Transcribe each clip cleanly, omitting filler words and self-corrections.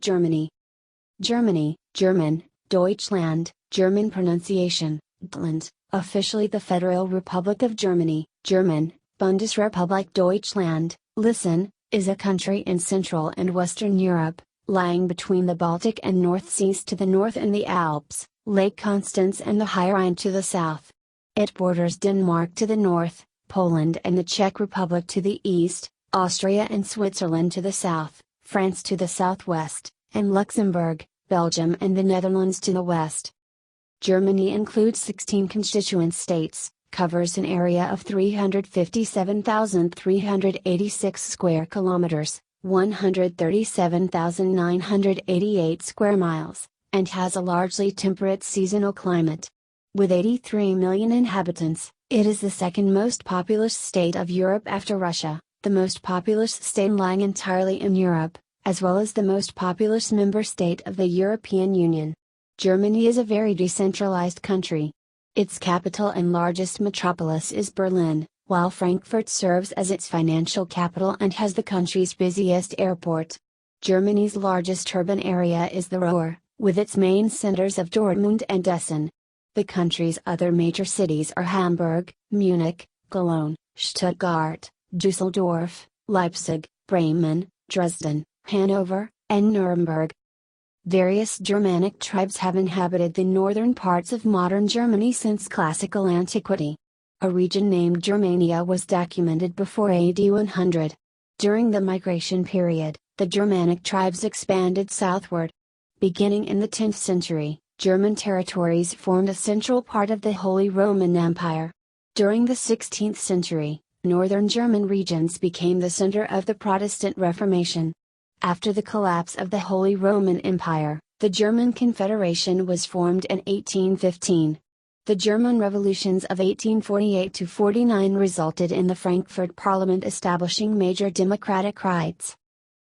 Germany. Germany, German, Deutschland, German pronunciation, Deutschland, officially the Federal Republic of Germany, German, Bundesrepublik Deutschland, listen, is a country in Central and Western Europe, lying between the Baltic and North Seas to the north and the Alps, Lake Constance and the High Rhine to the south. It borders Denmark to the north, Poland and the Czech Republic to the east, Austria and Switzerland to the south, France to the southwest, and Luxembourg, Belgium and the Netherlands to the west. Germany includes 16 constituent states, covers an area of 357,386 square kilometers, 137,988 square miles, and has a largely temperate seasonal climate. With 83 million inhabitants, it is the second most populous state of Europe after Russia, the most populous state lying entirely in Europe, as well as the most populous member state of the European Union. Germany is a very decentralized country. Its capital and largest metropolis is Berlin, while Frankfurt serves as its financial capital and has the country's busiest airport. Germany's largest urban area is the Ruhr, with its main centers of Dortmund and Essen. The country's other major cities are Hamburg, Munich, Cologne, Stuttgart, Düsseldorf, Leipzig, Bremen, Dresden, Hanover, and Nuremberg. Various Germanic tribes have inhabited the northern parts of modern Germany since classical antiquity. A region named Germania was documented before AD 100. During the migration period, the Germanic tribes expanded southward. Beginning in the 10th century, German territories formed a central part of the Holy Roman Empire. During the 16th century, northern German regions became the center of the Protestant Reformation. After the collapse of the Holy Roman Empire, the German Confederation was formed in 1815. The German revolutions of 1848–49 resulted in the Frankfurt Parliament establishing major democratic rights.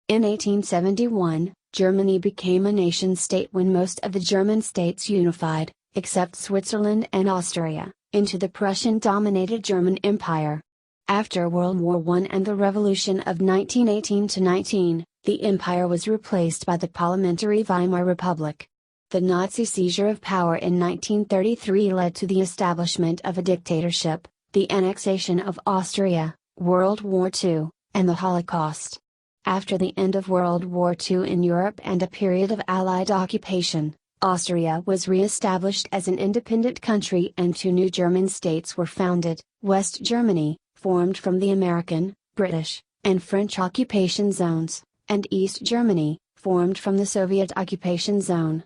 In 1871, Germany became a nation-state when most of the German states unified, except Switzerland and Austria, into the Prussian-dominated German Empire. After World War I and the Revolution of 1918–19, the empire was replaced by the parliamentary Weimar Republic. The Nazi seizure of power in 1933 led to the establishment of a dictatorship, the annexation of Austria, World War II, and the Holocaust. After the end of World War II in Europe and a period of Allied occupation, Austria was re-established as an independent country and two new German states were founded: West Germany, formed from the American, British, and French occupation zones, and East Germany, formed from the Soviet occupation zone.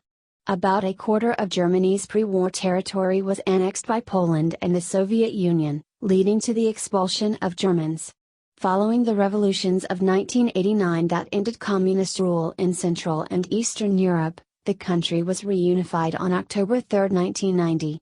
About a quarter of Germany's pre-war territory was annexed by Poland and the Soviet Union, leading to the expulsion of Germans. Following the revolutions of 1989 that ended communist rule in Central and Eastern Europe, the country was reunified on October 3, 1990.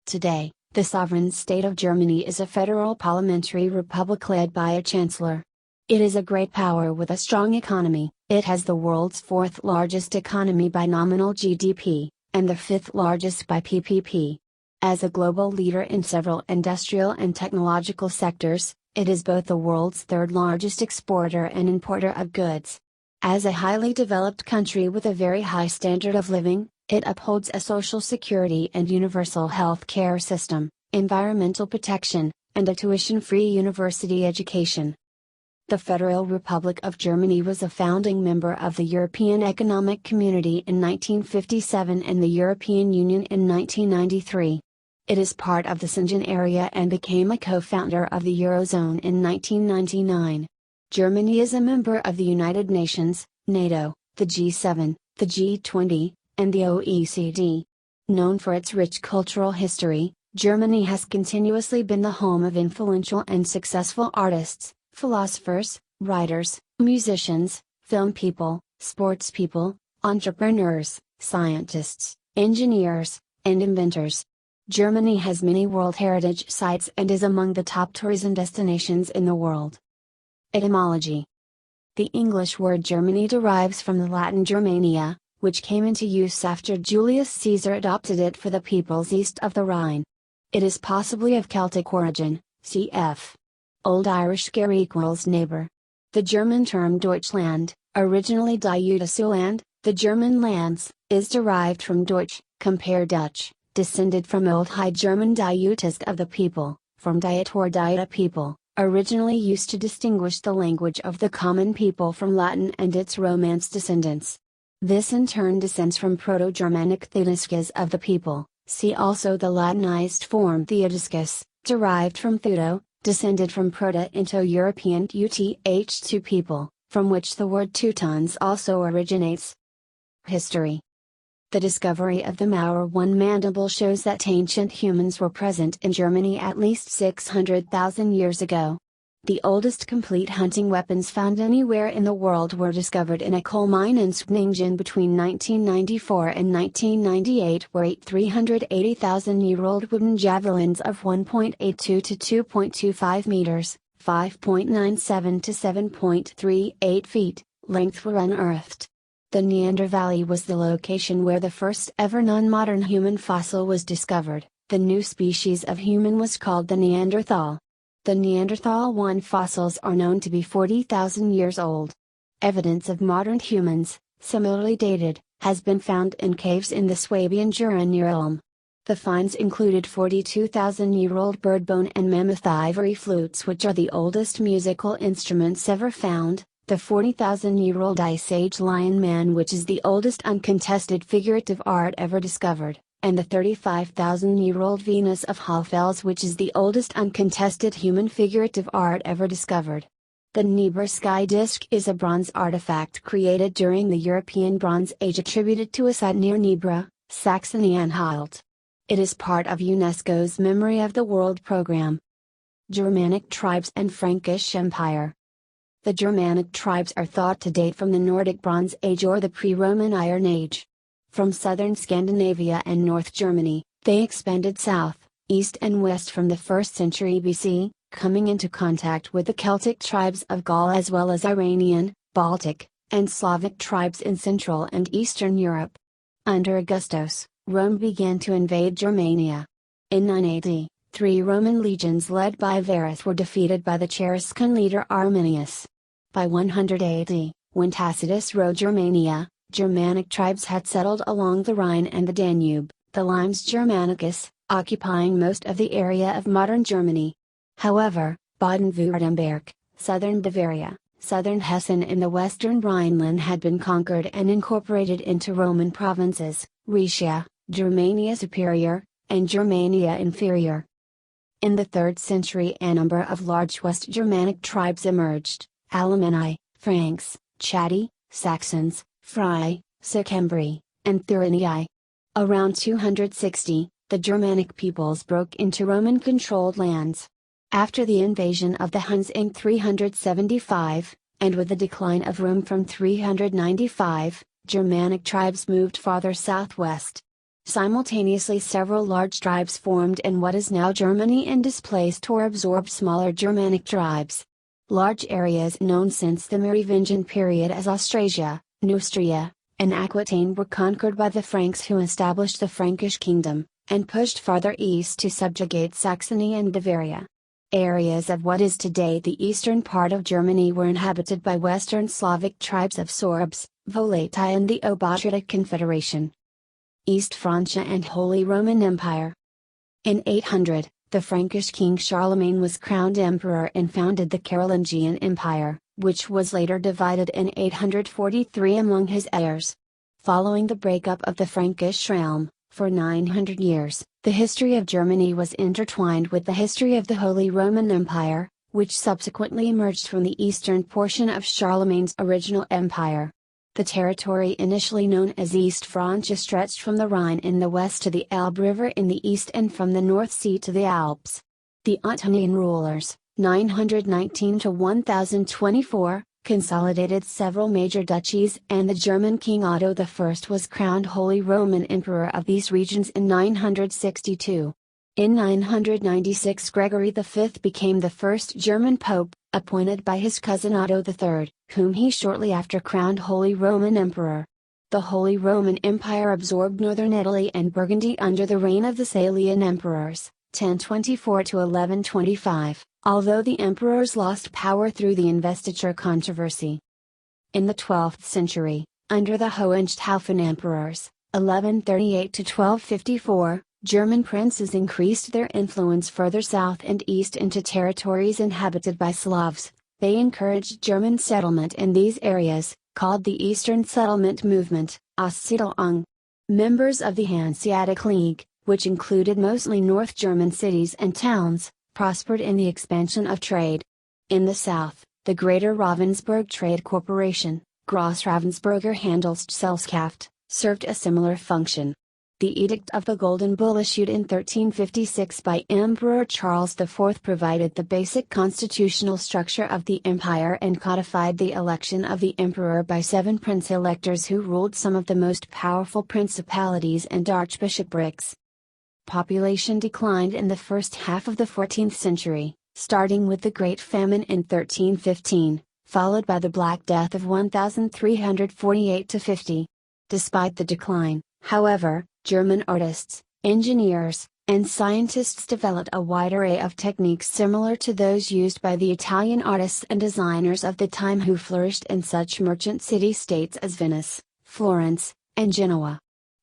Today, the sovereign state of Germany is a federal parliamentary republic led by a chancellor. It is a great power with a strong economy. It has the world's fourth largest economy by nominal GDP, and the fifth largest by PPP. As a global leader in several industrial and technological sectors, it is both the world's third largest exporter and importer of goods. As a highly developed country with a very high standard of living, it upholds a social security and universal health care system, environmental protection, and a tuition-free university education. The Federal Republic of Germany was a founding member of the European Economic Community in 1957 and the European Union in 1993. It is part of the Schengen area and became a co-founder of the Eurozone in 1999. Germany is a member of the United Nations, NATO, the G7, the G20, and the OECD. Known for its rich cultural history, Germany has continuously been the home of influential and successful artists, philosophers, writers, musicians, film people, sports people, entrepreneurs, scientists, engineers, and inventors. Germany has many World Heritage Sites and is among the top tourism destinations in the world. Etymology. The English word Germany derives from the Latin Germania, which came into use after Julius Caesar adopted it for the peoples east of the Rhine. It is possibly of Celtic origin, cf. Old Irish ger equals neighbor. The German term Deutschland, originally Die Land, The German lands is derived from Deutsch, compare Dutch, descended from Old High German diutisk of the people, from diet or dieta people, originally used to distinguish the language of the common people from Latin and its Romance descendants. This in turn descends from Proto-Germanic theodiscus of the people, see also the Latinized form Theodiscus, derived from Theudo, descended from Proto-Indo-European UTH2 people, from which the word Teutons also originates. History. The discovery of the Mauer I mandible shows that ancient humans were present in Germany at least 600,000 years ago. The oldest complete hunting weapons found anywhere in the world were discovered in a coal mine in Skningen between 1994 and 1998, where 380,000-year-old wooden javelins of 1.82 to 2.25 meters, 5.97 to 7.38 feet, length were unearthed. The Neander Valley was the location where the first ever non-modern human fossil was discovered. The new species of human was called the Neanderthal. The Neanderthal I fossils are known to be 40,000 years old. Evidence of modern humans, similarly dated, has been found in caves in the Swabian Jura near Ulm. The finds included 42,000-year-old bird bone and mammoth ivory flutes, which are the oldest musical instruments ever found, the 40,000-year-old Ice Age Lion Man, which is the oldest uncontested figurative art ever discovered, and the 35,000-year-old Venus of Hallfels, which is the oldest uncontested human figurative art ever discovered. The Niebuhr sky disk is a bronze artifact created during the European Bronze Age attributed to a site near Niebuhr, Saxony-Anhalt. It is part of UNESCO's Memory of the World program. Germanic tribes and Frankish Empire. The Germanic tribes are thought to date from the Nordic Bronze Age or the pre-Roman Iron Age. From southern Scandinavia and North Germany, they expanded south, east and west from the 1st century BC, coming into contact with the Celtic tribes of Gaul as well as Iranian, Baltic, and Slavic tribes in Central and Eastern Europe. Under Augustus, Rome began to invade Germania. In 980, 3 Roman legions led by Varus were defeated by the Cheruscan leader Arminius. By 100 AD, when Tacitus ruled Germania, Germanic tribes had settled along the Rhine and the Danube, the Limes Germanicus, occupying most of the area of modern Germany. However, Baden-Württemberg, southern Bavaria, southern Hessen and the western Rhineland had been conquered and incorporated into Roman provinces, Rhaetia, Germania Superior, and Germania Inferior. In the 3rd century a number of large West Germanic tribes emerged: Alemanni, Franks, Chatti, Saxons, Frei, Sicambri, and Thurinii. Around 260, the Germanic peoples broke into Roman-controlled lands. After the invasion of the Huns in 375, and with the decline of Rome from 395, Germanic tribes moved farther southwest. Simultaneously several large tribes formed in what is now Germany and displaced or absorbed smaller Germanic tribes. Large areas known since the Merovingian period as Austrasia, Neustria, and Aquitaine were conquered by the Franks, who established the Frankish kingdom, and pushed farther east to subjugate Saxony and Bavaria. Areas of what is today the eastern part of Germany were inhabited by Western Slavic tribes of Sorbs, Volatii and the Obotritic Confederation. East Francia and Holy Roman Empire. In 800, the Frankish king Charlemagne was crowned emperor and founded the Carolingian Empire, which was later divided in 843 among his heirs. Following the breakup of the Frankish realm, for 900 years, the history of Germany was intertwined with the history of the Holy Roman Empire, which subsequently emerged from the eastern portion of Charlemagne's original empire. The territory initially known as East Francia stretched from the Rhine in the west to the Elbe River in the east and from the North Sea to the Alps. The Ottonian rulers, 919 to 1024, consolidated several major duchies, and the German King Otto I was crowned Holy Roman Emperor of these regions in 962. In 996 Gregory V became the first German pope, appointed by his cousin Otto III, whom he shortly after crowned Holy Roman Emperor. The Holy Roman Empire absorbed northern Italy and Burgundy under the reign of the Salian emperors, 1024 to 1125, although the emperors lost power through the investiture controversy. In the 12th century, Under the Hohenstaufen emperors, 1138 to 1254, German princes increased their influence further south and east into territories inhabited by Slavs. They encouraged German settlement in these areas, called the Eastern Settlement Movement, Ostsiedlung. Members of the Hanseatic League, which included mostly North German cities and towns, prospered in the expansion of trade. In the south, the Greater Ravensburg Trade Corporation, Grossravensburger Handelsgesellschaft, served a similar function. The Edict of the Golden Bull issued in 1356 by Emperor Charles IV provided the basic constitutional structure of the empire and codified the election of the emperor by 7 prince-electors who ruled some of the most powerful principalities and archbishoprics. Population declined in the first half of the 14th century, starting with the Great Famine in 1315, followed by the Black Death of 1348–50. Despite the decline, however, German artists, engineers, and scientists developed a wide array of techniques similar to those used by the Italian artists and designers of the time who flourished in such merchant city-states as Venice, Florence, and Genoa.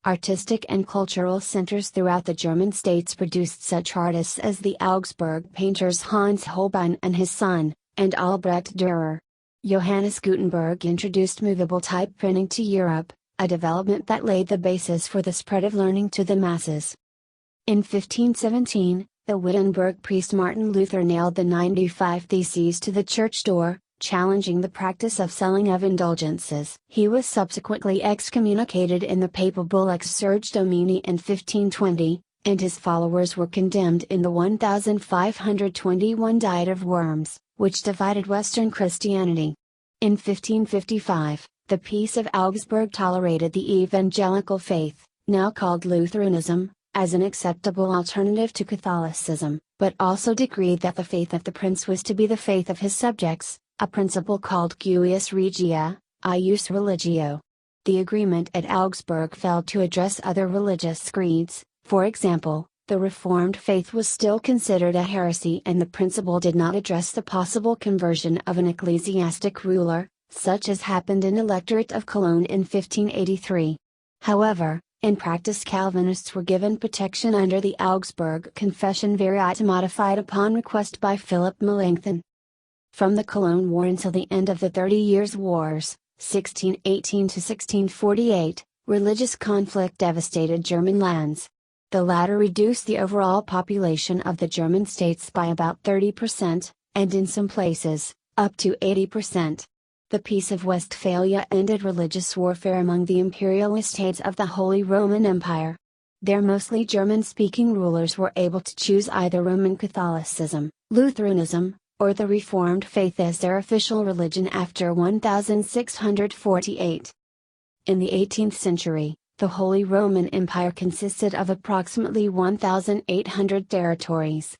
Artistic and cultural centers throughout the German states produced such artists as the Augsburg painters Hans Holbein and his son, and Albrecht Dürer. Johannes Gutenberg introduced movable type printing to Europe, a development that laid the basis for the spread of learning to the masses. In 1517, the Wittenberg priest Martin Luther nailed the 95 Theses to the church door, challenging the practice of selling of indulgences. He was subsequently excommunicated in the papal bull Exsurge Domini in 1520, and his followers were condemned in the 1521 Diet of Worms, which divided Western Christianity. In 1555, the Peace of Augsburg tolerated the evangelical faith, now called Lutheranism, as an acceptable alternative to Catholicism, but also decreed that the faith of the prince was to be the faith of his subjects, a principle called cuius regia, ius religio. The agreement at Augsburg failed to address other religious creeds. For example, the Reformed faith was still considered a heresy and the principle did not address the possible conversion of an ecclesiastic ruler, such as happened in the Electorate of Cologne in 1583. However, in practice Calvinists were given protection under the Augsburg Confession Veritas modified upon request by Philip Melanchthon. From the Cologne War until the end of the 30 Years' Wars, 1618 to 1648, religious conflict devastated German lands. The latter reduced the overall population of the German states by about 30%, and in some places, up to 80%. The Peace of Westphalia ended religious warfare among the imperial estates of the Holy Roman Empire. Their mostly German-speaking rulers were able to choose either Roman Catholicism, Lutheranism, or the Reformed faith as their official religion after 1648. In the 18th century, the Holy Roman Empire consisted of approximately 1,800 territories.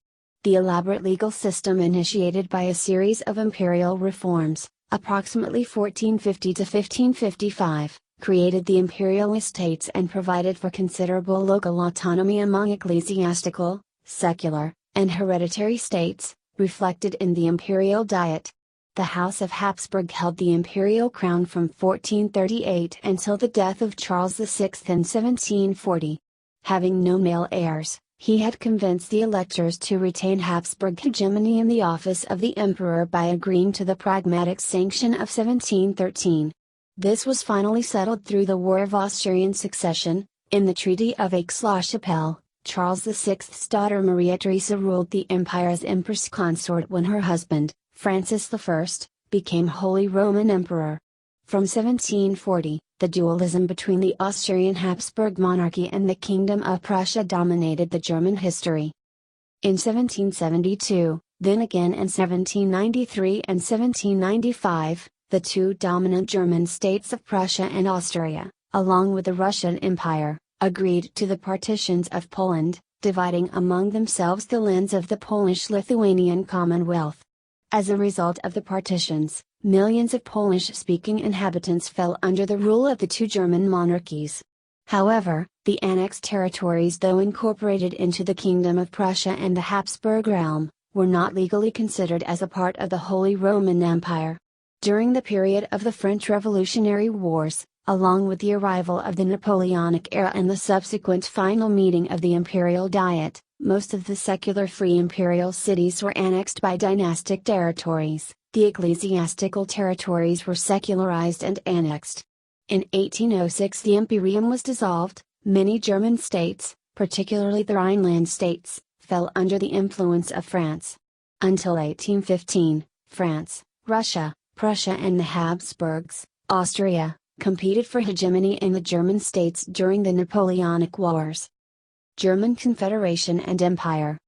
The elaborate legal system initiated by a series of imperial reforms, approximately 1450 to 1555, created the imperial estates and provided for considerable local autonomy among ecclesiastical, secular, and hereditary states, reflected in the imperial diet. The House of Habsburg held the imperial crown from 1438 until the death of Charles VI in 1740. Having no male heirs, he had convinced the electors to retain Habsburg hegemony in the office of the emperor by agreeing to the Pragmatic Sanction of 1713. This was finally settled through the War of Austrian Succession. In the Treaty of Aix-la-Chapelle, Charles VI's daughter Maria Theresa ruled the empire as Empress Consort when her husband, Francis I, became Holy Roman Emperor. From 1740, the dualism between the Austrian Habsburg monarchy and the Kingdom of Prussia dominated the German history. In 1772, then again in 1793 and 1795, the two dominant German states of Prussia and Austria, along with the Russian Empire, agreed to the partitions of Poland, dividing among themselves the lands of the Polish-Lithuanian Commonwealth. As a result of the partitions, millions of Polish-speaking inhabitants fell under the rule of the two German monarchies. However, the annexed territories, though incorporated into the Kingdom of Prussia and the Habsburg realm, were not legally considered as a part of the Holy Roman Empire. During the period of the French Revolutionary Wars, along with the arrival of the Napoleonic era and the subsequent final meeting of the Imperial Diet, most of the secular free imperial cities were annexed by dynastic territories. The ecclesiastical territories were secularized and annexed. In 1806 the Imperium was dissolved. Many German states, particularly the Rhineland states, fell under the influence of France. Until 1815, France, Russia, Prussia and the Habsburgs, Austria, competed for hegemony in the German states during the Napoleonic Wars. German Confederation and Empire.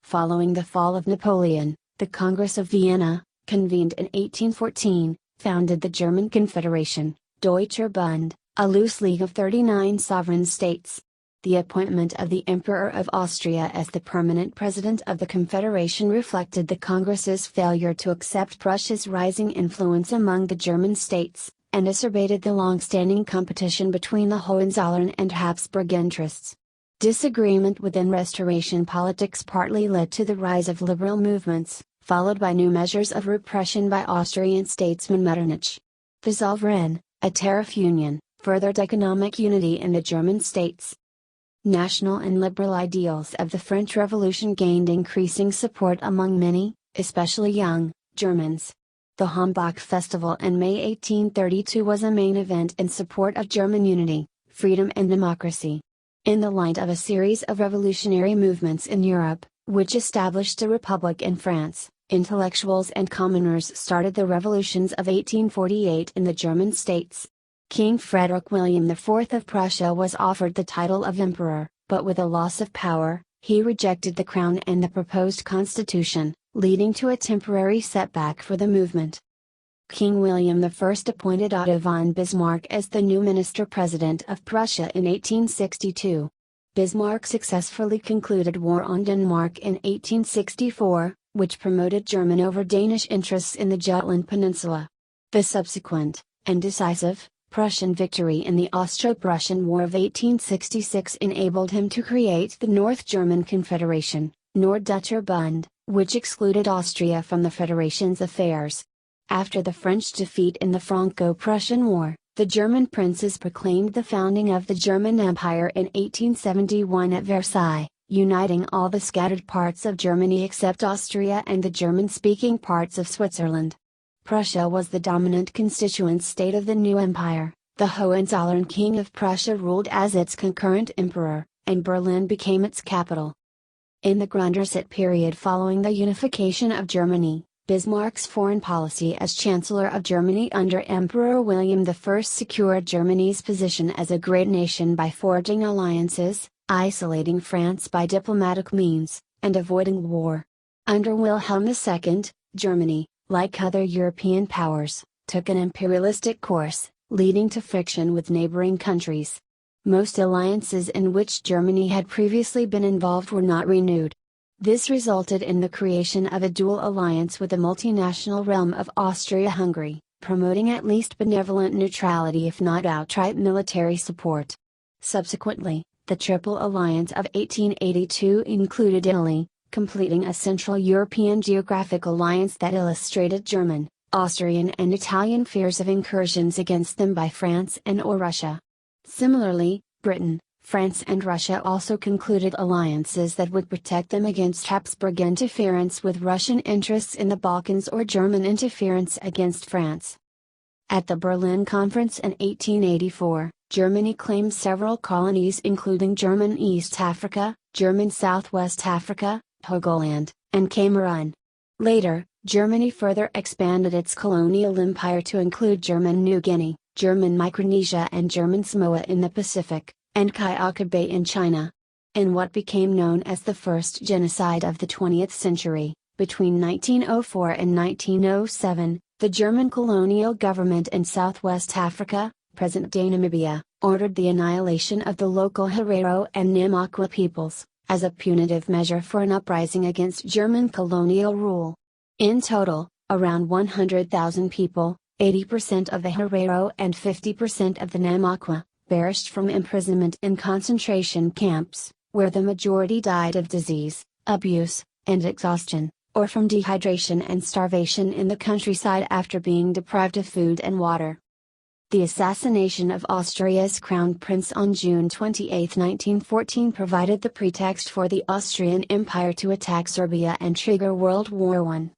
Following the fall of Napoleon, the Congress of Vienna, convened in 1814, founded the German Confederation, Deutscher Bund, a loose league of 39 sovereign states. The appointment of the Emperor of Austria as the permanent president of the Confederation reflected the Congress's failure to accept Prussia's rising influence among the German states, and exacerbated the long-standing competition between the Hohenzollern and Habsburg interests. Disagreement within Restoration politics partly led to the rise of liberal movements, followed by new measures of repression by Austrian statesman Metternich. The Zollverein, a tariff union, furthered economic unity in the German states. National and liberal ideals of the French Revolution gained increasing support among many, especially young, Germans. The Hambach Festival in May 1832 was a main event in support of German unity, freedom and democracy. In the light of a series of revolutionary movements in Europe, which established a republic in France, intellectuals and commoners started the revolutions of 1848 in the German states. King Frederick William IV of Prussia was offered the title of emperor, but with a loss of power, he rejected the crown and the proposed constitution, leading to a temporary setback for the movement. King William I appointed Otto von Bismarck as the new minister-president of Prussia in 1862. Bismarck successfully concluded war on Denmark in 1864, which promoted German over Danish interests in the Jutland Peninsula. The subsequent, and decisive, Prussian victory in the Austro-Prussian War of 1866 enabled him to create the North German Confederation, Norddeutscher Bund, which excluded Austria from the Federation's affairs. After the French defeat in the Franco-Prussian War, the German princes proclaimed the founding of the German Empire in 1871 at Versailles, uniting all the scattered parts of Germany except Austria and the German-speaking parts of Switzerland. Prussia was the dominant constituent state of the new empire. The Hohenzollern King of Prussia ruled as its concurrent emperor, and Berlin became its capital. In the Grundreset period following the unification of Germany, Bismarck's foreign policy as Chancellor of Germany under Emperor William I secured Germany's position as a great nation by forging alliances, isolating France by diplomatic means, and avoiding war. Under Wilhelm II, Germany, like other European powers, took an imperialistic course, leading to friction with neighboring countries. Most alliances in which Germany had previously been involved were not renewed. This resulted in the creation of a dual alliance with the multinational realm of Austria-Hungary, promoting at least benevolent neutrality if not outright military support. Subsequently, the Triple Alliance of 1882 included Italy, completing a Central European geographic alliance that illustrated German, Austrian and Italian fears of incursions against them by France and/or Russia. Similarly, Britain, France and Russia also concluded alliances that would protect them against Habsburg interference with Russian interests in the Balkans or German interference against France. At the Berlin Conference in 1884, Germany claimed several colonies including German East Africa, German Southwest Africa, Hogland, and Cameroon. Later, Germany further expanded its colonial empire to include German New Guinea, German Micronesia and German Samoa in the Pacific, and Kyoka Bay in China. In what became known as the first genocide of the 20th century, between 1904 and 1907, the German colonial government in Southwest Africa, present-day Namibia, ordered the annihilation of the local Herero and Namakwa peoples, as a punitive measure for an uprising against German colonial rule. In total, around 100,000 people, 80% of the Herero and 50% of the Namakwa, perished from imprisonment in concentration camps, where the majority died of disease, abuse, and exhaustion, or from dehydration and starvation in the countryside after being deprived of food and water. The assassination of Austria's crown prince on June 28, 1914 provided the pretext for the Austrian Empire to attack Serbia and trigger World War I.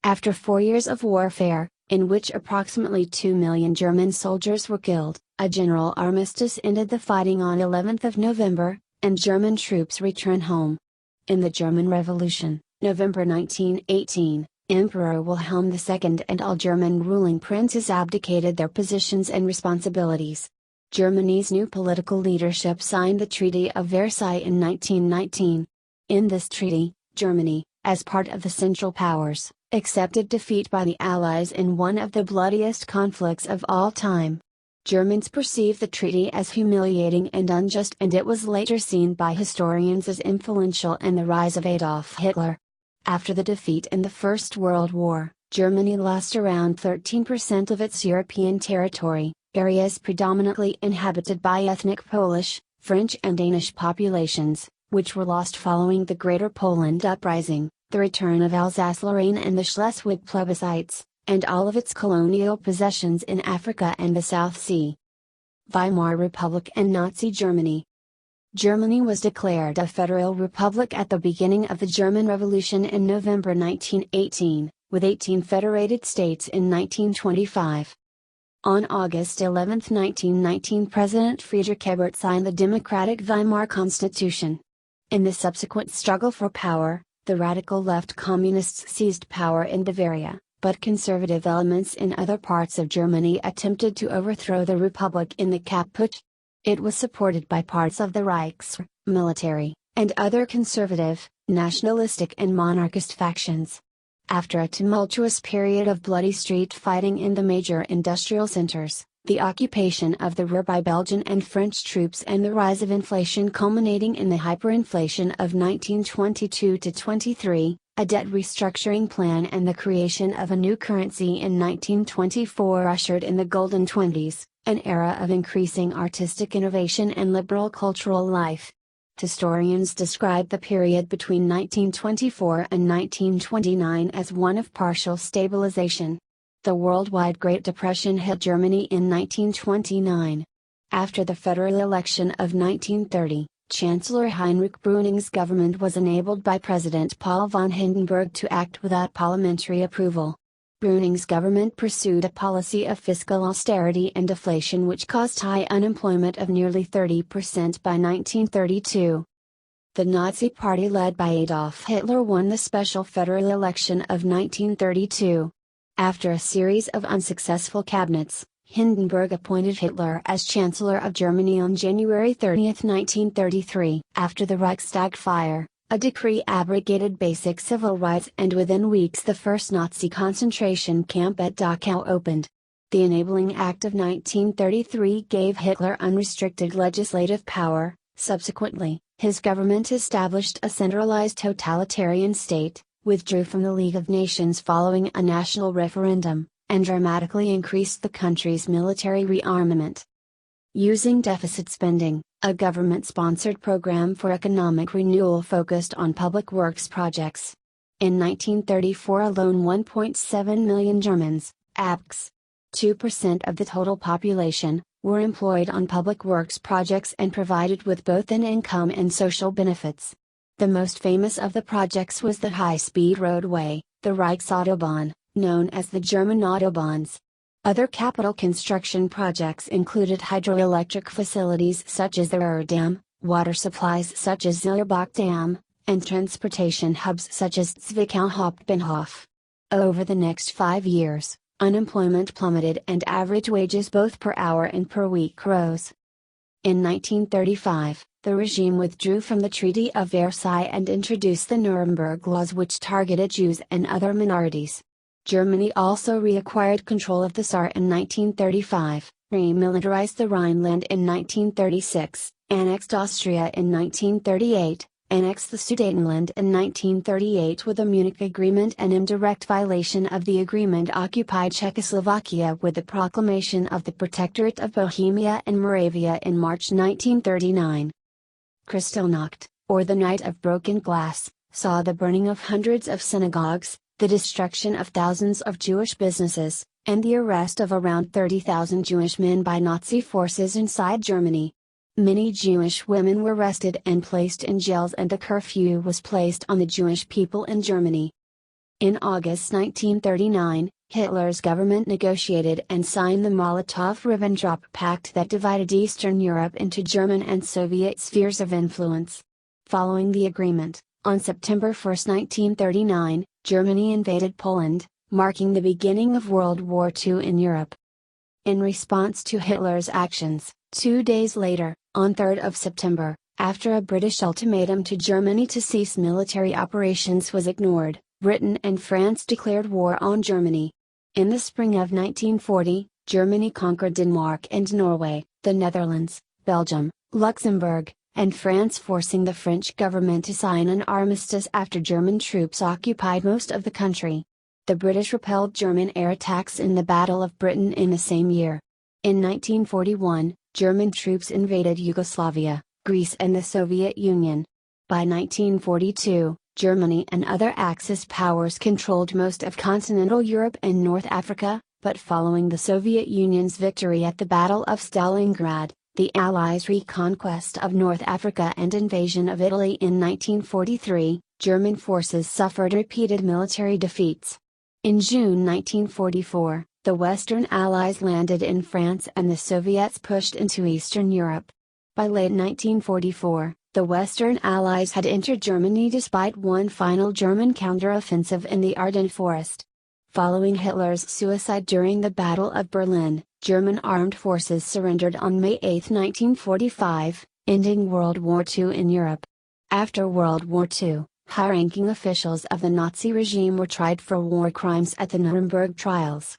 After 4 years of warfare, in which approximately 2 million German soldiers were killed, a general armistice ended the fighting on 11th of November, and German troops returned home. In the German Revolution, November 1918, Emperor Wilhelm II and all German ruling princes abdicated their positions and responsibilities. Germany's new political leadership signed the Treaty of Versailles in 1919. In this treaty, Germany, as part of the Central Powers, accepted defeat by the Allies in one of the bloodiest conflicts of all time. Germans perceived the treaty as humiliating and unjust, and it was later seen by historians as influential in the rise of Adolf Hitler. After the defeat in the First World War, Germany lost around 13% of its European territory, areas predominantly inhabited by ethnic Polish, French and Danish populations, which were lost following the Greater Poland Uprising, the return of Alsace-Lorraine and the Schleswig plebiscites, and all of its colonial possessions in Africa and the South Sea. Weimar Republic and Nazi Germany. Germany was declared a federal republic at the beginning of the German Revolution in November 1918, with 18 federated states in 1925. On August 11, 1919, President Friedrich Ebert signed the democratic Weimar Constitution. In the subsequent struggle for power, the radical left communists seized power in Bavaria, but conservative elements in other parts of Germany attempted to overthrow the republic in the Kapp-Putsch. It was supported by parts of the Reichswehr, military, and other conservative, nationalistic and monarchist factions. After a tumultuous period of bloody street fighting in the major industrial centers, the occupation of the Ruhr by Belgian and French troops and the rise of inflation culminating in the hyperinflation of 1922-23, a debt restructuring plan and the creation of a new currency in 1924 ushered in the Golden Twenties, an era of increasing artistic innovation and liberal cultural life. Historians describe the period between 1924 and 1929 as one of partial stabilization. The worldwide Great Depression hit Germany in 1929. After the federal election of 1930, Chancellor Heinrich Brüning's government was enabled by President Paul von Hindenburg to act without parliamentary approval. Brüning's government pursued a policy of fiscal austerity and deflation which caused high unemployment of nearly 30% by 1932. The Nazi Party led by Adolf Hitler won the special federal election of 1932. After a series of unsuccessful cabinets, Hindenburg appointed Hitler as Chancellor of Germany on January 30, 1933. After the Reichstag fire, a decree abrogated basic civil rights, and within weeks the first Nazi concentration camp at Dachau opened. The Enabling Act of 1933 gave Hitler unrestricted legislative power. Subsequently, his government established a centralized totalitarian state, withdrew from the League of Nations following a national referendum, and dramatically increased the country's military rearmament. Using deficit spending, a government-sponsored program for economic renewal focused on public works projects. In 1934 alone 1.7 million Germans, ABCs, 2% of the total population, were employed on public works projects and provided with both an income and social benefits. The most famous of the projects was the high-speed roadway, the Reichsautobahn, known as the German Autobahns. Other capital construction projects included hydroelectric facilities such as the Ruhr Dam, water supplies such as Zillerbach Dam, and transportation hubs such as Zwickau Hauptbahnhof. Over the next 5 years, unemployment plummeted and average wages both per hour and per week rose. In 1935, the regime withdrew from the Treaty of Versailles and introduced the Nuremberg Laws, which targeted Jews and other minorities. Germany also reacquired control of the Saar in 1935, remilitarized the Rhineland in 1936, annexed Austria in 1938, annexed the Sudetenland in 1938 with the Munich Agreement, and in direct violation of the agreement occupied Czechoslovakia with the proclamation of the Protectorate of Bohemia and Moravia in March 1939. Kristallnacht, or the Night of Broken Glass, saw the burning of hundreds of synagogues, the destruction of thousands of Jewish businesses, and the arrest of around 30,000 Jewish men by Nazi forces inside Germany. Many Jewish women were arrested and placed in jails, and a curfew was placed on the Jewish people in Germany. In August 1939, Hitler's government negotiated and signed the Molotov-Ribbentrop Pact that divided Eastern Europe into German and Soviet spheres of influence. Following the agreement, on September 1, 1939, Germany invaded Poland, marking the beginning of World War II in Europe. In response to Hitler's actions, 2 days later, on 3 September, after a British ultimatum to Germany to cease military operations was ignored, Britain and France declared war on Germany. In the spring of 1940, Germany conquered Denmark and Norway, the Netherlands, Belgium, Luxembourg, and France, forcing the French government to sign an armistice after German troops occupied most of the country. The British repelled German air attacks in the Battle of Britain in the same year. In 1941, German troops invaded Yugoslavia, Greece and the Soviet Union. By 1942, Germany and other Axis powers controlled most of continental Europe and North Africa, but following the Soviet Union's victory at the Battle of Stalingrad, the Allies' reconquest of North Africa and invasion of Italy in 1943, German forces suffered repeated military defeats. In June 1944, the Western Allies landed in France and the Soviets pushed into Eastern Europe. By late 1944, the Western Allies had entered Germany despite one final German counteroffensive in the Ardennes forest. Following Hitler's suicide during the Battle of Berlin, German armed forces surrendered on May 8, 1945, ending World War II in Europe. After World War II, high-ranking officials of the Nazi regime were tried for war crimes at the Nuremberg trials.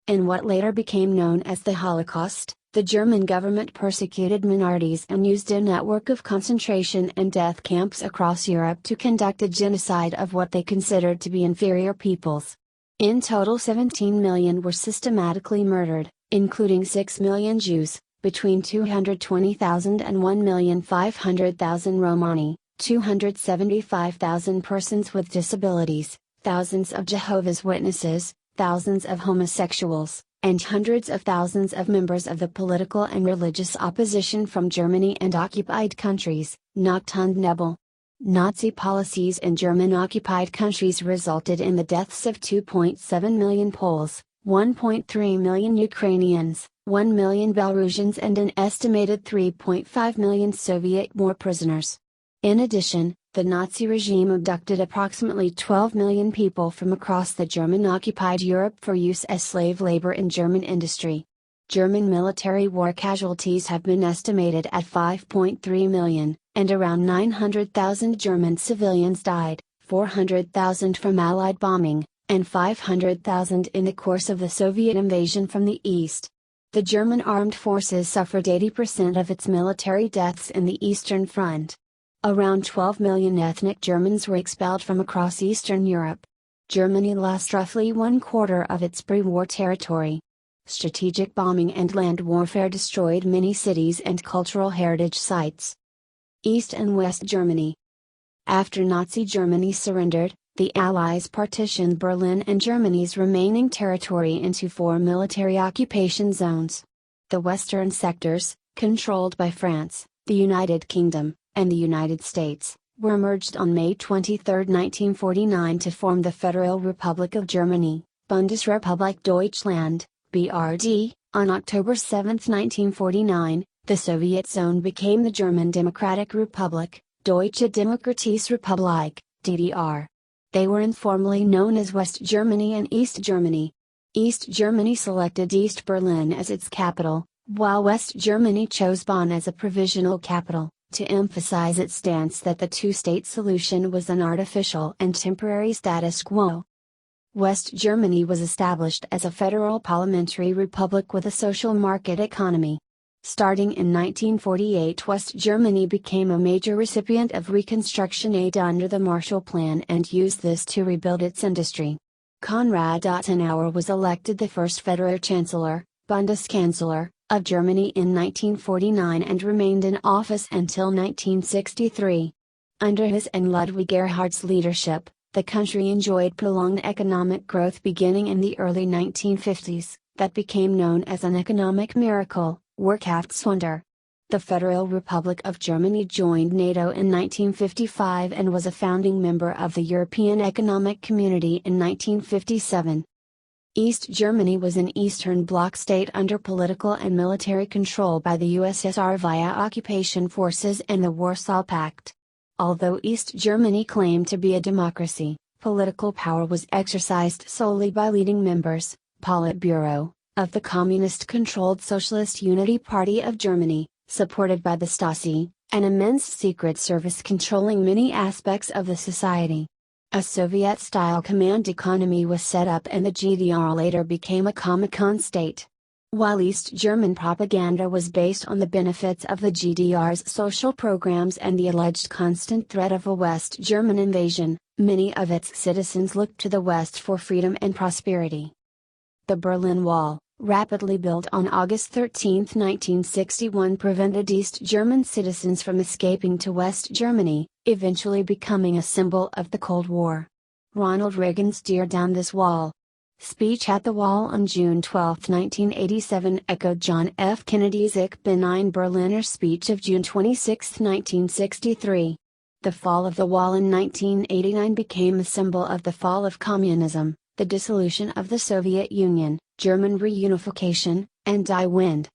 In what later became known as the Holocaust, the German government persecuted minorities and used a network of concentration and death camps across Europe to conduct a genocide of what they considered to be inferior peoples. In total, 17 million were systematically murdered, including 6 million Jews, between 220,000 and 1,500,000 Romani, 275,000 persons with disabilities, thousands of Jehovah's Witnesses, thousands of homosexuals, and hundreds of thousands of members of the political and religious opposition from Germany and occupied countries, Nacht und Nebel. Nazi policies in German-occupied countries resulted in the deaths of 2.7 million Poles, 1.3 million Ukrainians, 1 million Belarusians and an estimated 3.5 million Soviet war prisoners. In addition, the Nazi regime abducted approximately 12 million people from across the German-occupied Europe for use as slave labor in German industry. German military war casualties have been estimated at 5.3 million, and around 900,000 German civilians died, 400,000 from Allied bombing, and 500,000 in the course of the Soviet invasion from the east. The German armed forces suffered 80% of its military deaths in the Eastern Front. Around 12 million ethnic Germans were expelled from across Eastern Europe. Germany lost roughly 1/4 of its pre-war territory. Strategic bombing and land warfare destroyed many cities and cultural heritage sites. East and West Germany. After Nazi Germany surrendered, the Allies partitioned Berlin and Germany's remaining territory into 4 military occupation zones. The western sectors, controlled by France, the United Kingdom, and the United States, were merged on May 23, 1949 to form the Federal Republic of Germany, Bundesrepublik Deutschland, BRD. On October 7, 1949, the Soviet zone became the German Democratic Republic, Deutsche Demokratische Republik, DDR. They were informally known as West Germany and East Germany. East Germany selected East Berlin as its capital, while West Germany chose Bonn as a provisional capital, to emphasize its stance that the two-state solution was an artificial and temporary status quo. West Germany was established as a federal parliamentary republic with a social market economy. Starting in 1948, West Germany became a major recipient of Reconstruction aid under the Marshall Plan and used this to rebuild its industry. Konrad Adenauer was elected the first Federal Chancellor, Bundeskanzler, of Germany in 1949 and remained in office until 1963. Under his and Ludwig Erhard's leadership, The country enjoyed prolonged economic growth beginning in the early 1950s, that became known as an economic miracle, Wirtschaftswunder. The Federal Republic of Germany joined NATO in 1955 and was a founding member of the European Economic Community in 1957. East Germany was an Eastern Bloc state under political and military control by the USSR via occupation forces and the Warsaw Pact. Although East Germany claimed to be a democracy, political power was exercised solely by leading members, Politburo, of the communist-controlled Socialist Unity Party of Germany, supported by the Stasi, an immense secret service controlling many aspects of the society. A Soviet-style command economy was set up and the GDR later became a Comecon state. While East German propaganda was based on the benefits of the GDR's social programs and the alleged constant threat of a West German invasion, many of its citizens looked to the West for freedom and prosperity. The Berlin Wall, rapidly built on August 13, 1961, prevented East German citizens from escaping to West Germany, eventually becoming a symbol of the Cold War. Ronald Reagan stared down this wall. Speech at the wall on June 12, 1987 echoed John F. Kennedy's Ich bin ein Berliner speech of June 26, 1963. The fall of the wall in 1989 became a symbol of the fall of communism, the dissolution of the Soviet Union, German reunification, and Die Wende.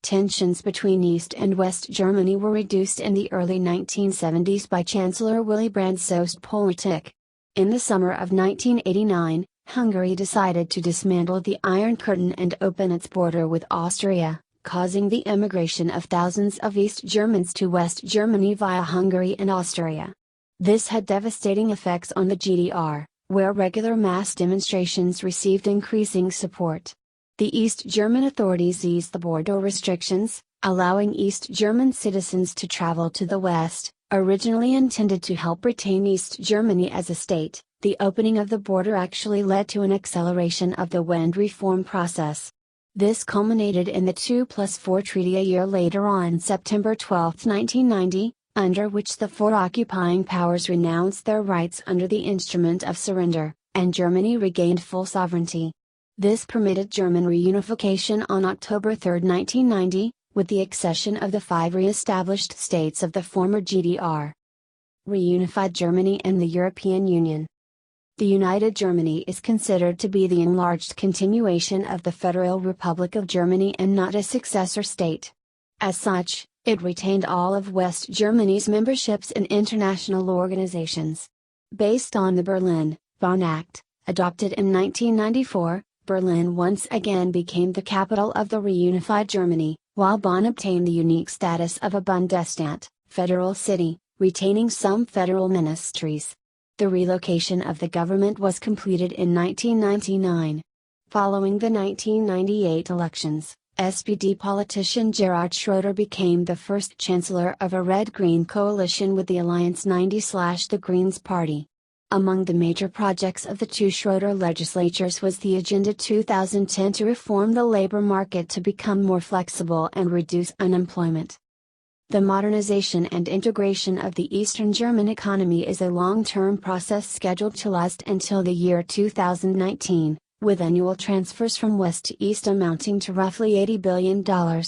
Tensions between East and West Germany were reduced in the early 1970s by Chancellor Willy Brandt's Ostpolitik. In the summer of 1989, Hungary decided to dismantle the Iron Curtain and open its border with Austria, causing the emigration of thousands of East Germans to West Germany via Hungary and Austria. This had devastating effects on the GDR, where regular mass demonstrations received increasing support. The East German authorities eased the border restrictions, allowing East German citizens to travel to the West, originally intended to help retain East Germany as a state. The opening of the border actually led to an acceleration of the Wende reform process. This culminated in the 2+4 Treaty a year later on September 12, 1990, under which the four occupying powers renounced their rights under the instrument of surrender, and Germany regained full sovereignty. This permitted German reunification on October 3, 1990, with the accession of the 5 re-established states of the former GDR. Reunified Germany and the European Union. The United Germany is considered to be the enlarged continuation of the Federal Republic of Germany and not a successor state. As such, it retained all of West Germany's memberships in international organizations. Based on the Berlin-Bonn Act, adopted in 1994, Berlin once again became the capital of the reunified Germany, while Bonn obtained the unique status of a Bundesstaat, federal city, retaining some federal ministries. The relocation of the government was completed in 1999. Following the 1998 elections, SPD politician Gerhard Schroeder became the first chancellor of a Red-Green coalition with the Alliance 90/the Greens Party. Among the major projects of the two Schroeder legislatures was the Agenda 2010 to reform the labor market to become more flexible and reduce unemployment. The modernization and integration of the Eastern German economy is a long-term process scheduled to last until the year 2019, with annual transfers from west to east amounting to roughly $80 billion.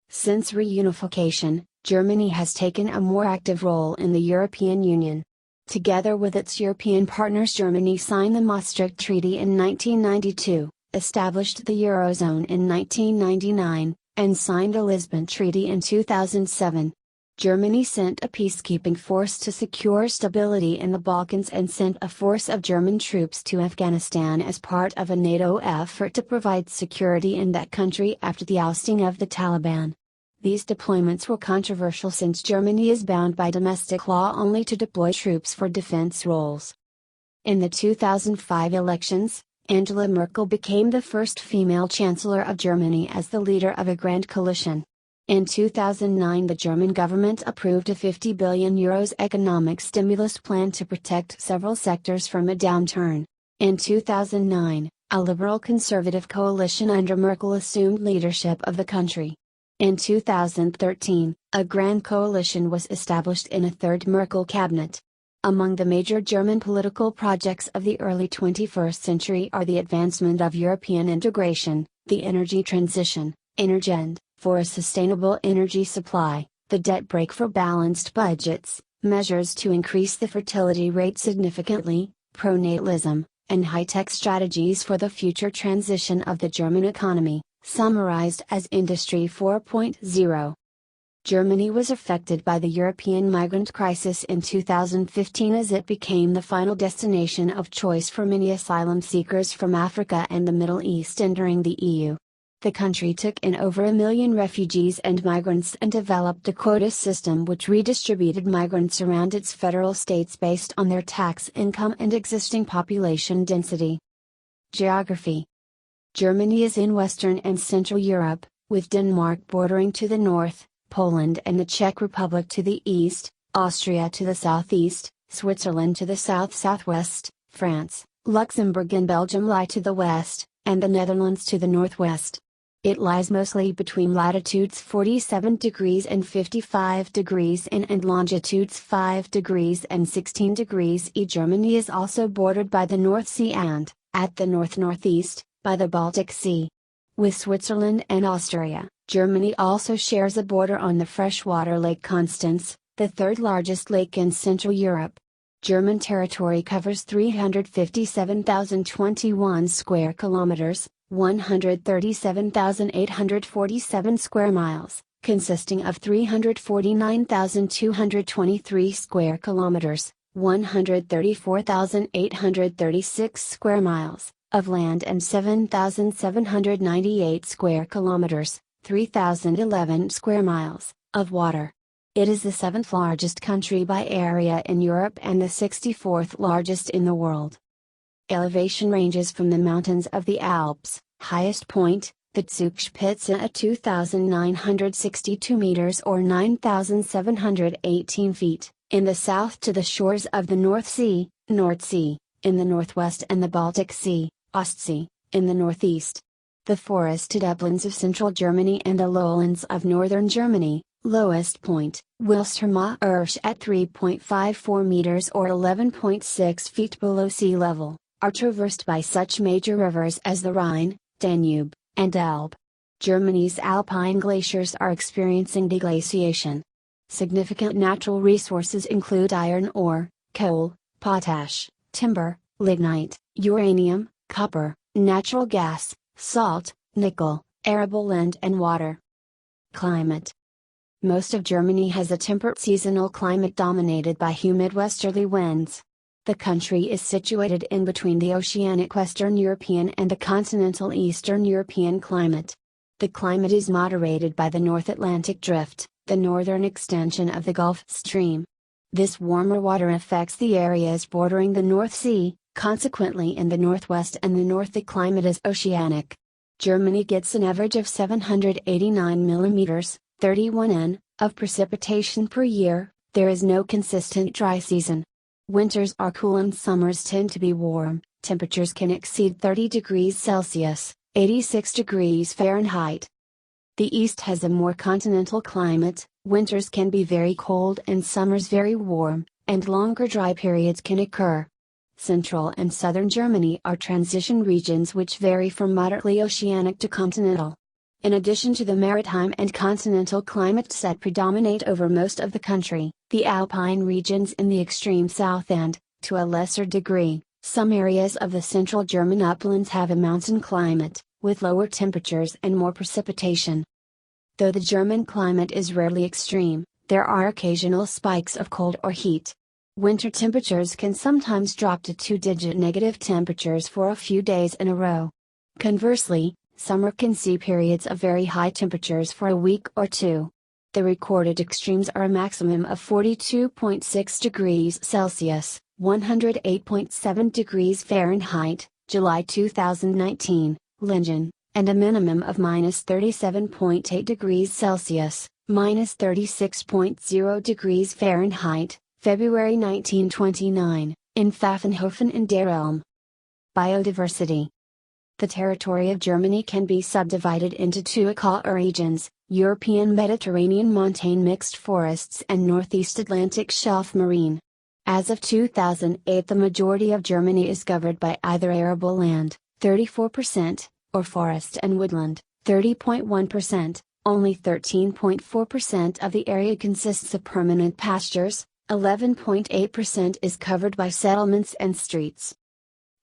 Since reunification, Germany has taken a more active role in the European Union. Together with its European partners, Germany signed the Maastricht Treaty in 1992, established the Eurozone in 1999, and signed the Lisbon Treaty in 2007. Germany sent a peacekeeping force to secure stability in the Balkans and sent a force of German troops to Afghanistan as part of a NATO effort to provide security in that country after the ousting of the Taliban. These deployments were controversial since Germany is bound by domestic law only to deploy troops for defense roles. In the 2005 elections, Angela Merkel became the first female chancellor of Germany as the leader of a grand coalition. In 2009, the German government approved a €50 billion economic stimulus plan to protect several sectors from a downturn. In 2009, a liberal-conservative coalition under Merkel assumed leadership of the country. In 2013, a grand coalition was established in a third Merkel cabinet. Among the major German political projects of the early 21st century are the advancement of European integration, the energy transition, Energiewende, for a sustainable energy supply, the debt brake for balanced budgets, measures to increase the fertility rate significantly, pronatalism, and high-tech strategies for the future transition of the German economy, summarized as Industry 4.0. Germany was affected by the European migrant crisis in 2015 as it became the final destination of choice for many asylum seekers from Africa and the Middle East entering the EU. The country took in over 1 million refugees and migrants and developed a quota system which redistributed migrants around its federal states based on their tax income and existing population density. Geography. Germany is in Western and Central Europe, with Denmark bordering to the north, Poland and the Czech Republic to the east, Austria to the southeast, Switzerland to the south-southwest, France, Luxembourg and Belgium lie to the west, and the Netherlands to the northwest. It lies mostly between latitudes 47 degrees and 55 degrees N and longitudes 5 degrees and 16 degrees E. Germany is also bordered by the North Sea and, at the north-northeast, by the Baltic Sea. With Switzerland and Austria, Germany also shares a border on the freshwater Lake Constance, the third largest lake in Central Europe. German territory covers 357,021 square kilometers, 137,847 square miles, consisting of 349,223 square kilometers, 134,836 square miles, of land and 7,798 square kilometers, 3,011 square miles, of water. It is the seventh largest country by area in Europe and the 64th largest in the world. Elevation ranges from the mountains of the Alps, highest point, the Zugspitze at 2,962 meters or 9,718 feet, in the south to the shores of the North Sea, Nordsee, in the northwest and the Baltic Sea, Ostsee, in the northeast. The forested uplands of central Germany and the lowlands of northern Germany, lowest point, Wilstermer Ersch at 3.54 meters or 11.6 feet below sea level, are traversed by such major rivers as the Rhine, Danube, and Elbe. Germany's alpine glaciers are experiencing deglaciation. Significant natural resources include iron ore, coal, potash, timber, lignite, uranium, copper, natural gas, salt, nickel, arable land and water. Climate. Most of Germany has a temperate seasonal climate dominated by humid westerly winds. The country is situated in between the oceanic Western European and the continental Eastern European climate. The climate is moderated by the North Atlantic Drift, the northern extension of the Gulf Stream. This warmer water affects the areas bordering the North Sea, consequently in the northwest and the north the climate is oceanic. Germany gets an average of 789 millimeters, 31 N, of precipitation per year. There is no consistent dry season. Winters are cool and summers tend to be warm. Temperatures can exceed 30 degrees Celsius, 86 degrees Fahrenheit. The East has a more continental climate. Winters can be very cold and summers very warm, and longer dry periods can occur. Central and southern Germany are transition regions which vary from moderately oceanic to continental. In addition to the maritime and continental climates that predominate over most of the country, the alpine regions in the extreme south and, to a lesser degree, some areas of the central German uplands have a mountain climate, with lower temperatures and more precipitation. Though the German climate is rarely extreme, there are occasional spikes of cold or heat. Winter temperatures can sometimes drop to two-digit negative temperatures for a few days in a row. Conversely, summer can see periods of very high temperatures for a week or two. The recorded extremes are a maximum of 42.6 degrees Celsius, 108.7 degrees Fahrenheit, July 2019, Lingen, and a minimum of -37.8 degrees Celsius, -36.0 degrees Fahrenheit, February 1929, in Pfaffenhofen and der Elm. Biodiversity. The territory of Germany can be subdivided into two ecoregions, European Mediterranean montane mixed forests and Northeast Atlantic shelf marine. As of 2008, the majority of Germany is covered by either arable land, 34%, or forest and woodland, 30.1%. Only 13.4% of the area consists of permanent pastures, 11.8% is covered by settlements and streets.